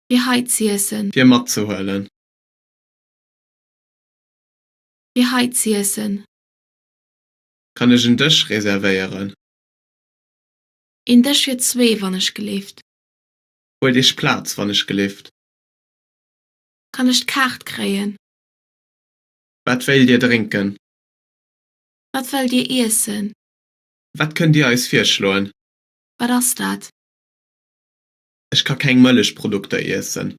Wie heit's essen? fir matzuhoelen. Wie heit's essen? Kann ich en Dëch reservéieren? In Dëch fir zwee wann ich gelieft. Huet ich Platz, wann ich gelieft? Kann ich d'Kart kreien? Wat will Dir trinken? Wat wollt Dir essen? Wat könnt Dir eis virschloen? Wat ass dat? Ich kann keng Mëllechprodukter essen.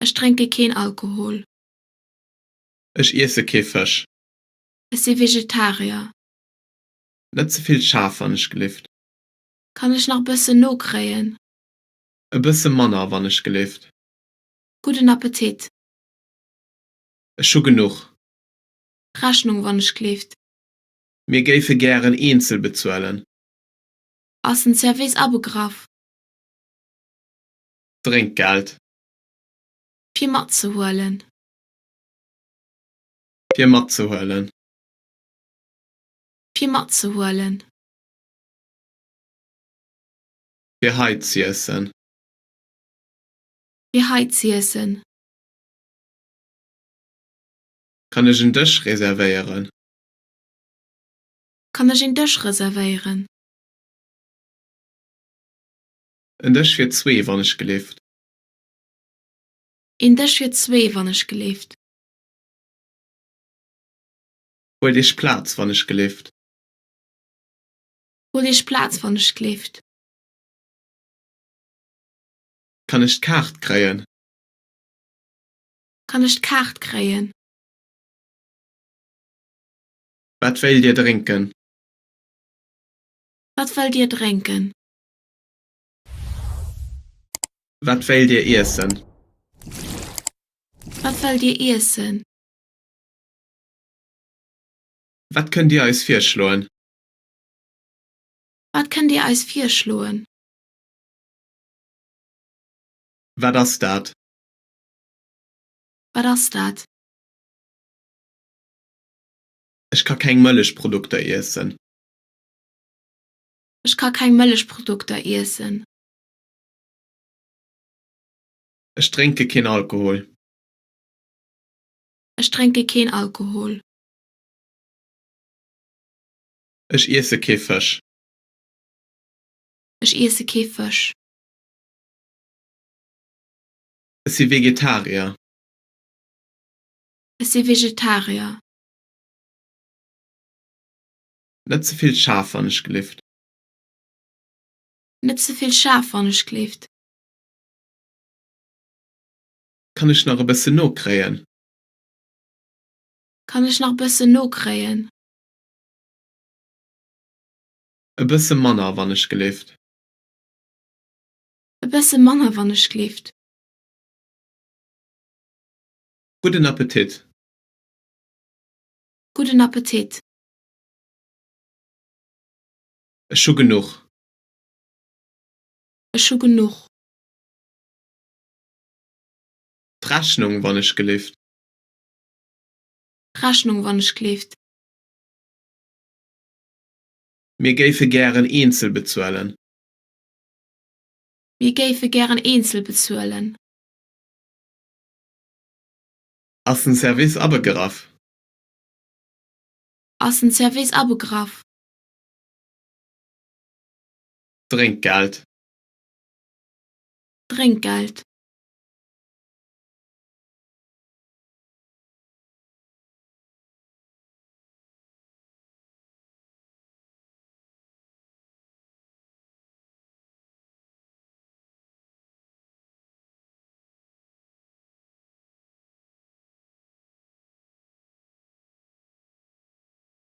Ich trinke kein Alkohol. Ich esse ke Fisch. Ich bin Vegetarier. Net zuviel Schaf, wann ich gelieft. Kann ich noch bisschen no kreien? E bësse Manner, wann ich gelieft. Guten Appetit. Ich scho genug. Rechnung wann ich gelieft. Mir géife gern Einzel bezuelen. Ass ein Service abgegraf. Trinkgeld. Fir mat zu holen. Fir matzuhoelen. Fir mat zu holen. Fir heit zu essen. Wie heit's essen? Kann ich en Dëch reservéieren? Kann ich in Dëch reservieren? En Dëch fir zwee, wann ich gelieft. In Dëch fir zwee wann ich gelieft. Huet ich Platz, wann ich gelieft. Hol ich Platz wann ich gelieft. Kann ich d'Kart kreien? Kann ich d'Kart kreien? Wat will Dir trinken? Wat wollt Dir trinken? Wat will Dir essen? Wat wollt Dir essen? Wat könnt Dir eis virschloen? Wat könnt Dir eis virschloen? Wat ass dat? Wat ass dat? Ich kann keng Mëllechprodukter essen. Ich kann kein Milchprodukte essen. Ich trinke kein Alkohol. Ich trinke kein Alkohol. Ich esse ke Fisch. Ich esse kein Fisch. Ich bin Vegetarier. Ich bin Vegetarier. Net zuviel Schaf, wann ich gelieft. Nicht so viel Schaf wann ich gelieft. Kann ich noch e bësse no kreien? Kann ich noch bisschen no kreien? E bësse Manner, wann ich gelieft. E bisschen Manner wann ich gelieft. Guten Appetit. Guten Appetit. Ich scho genug. Ich scho genug. D'Rechnung, wann ich gelieft. Rechnung wann ich gelieft. Mir géife gern Einzel bezuelen. Mir géife gern Einzel bezuelen. Ass en Service abgegraf. Ass ein Service abgegraf. Trinkgeld. Trinkgeld.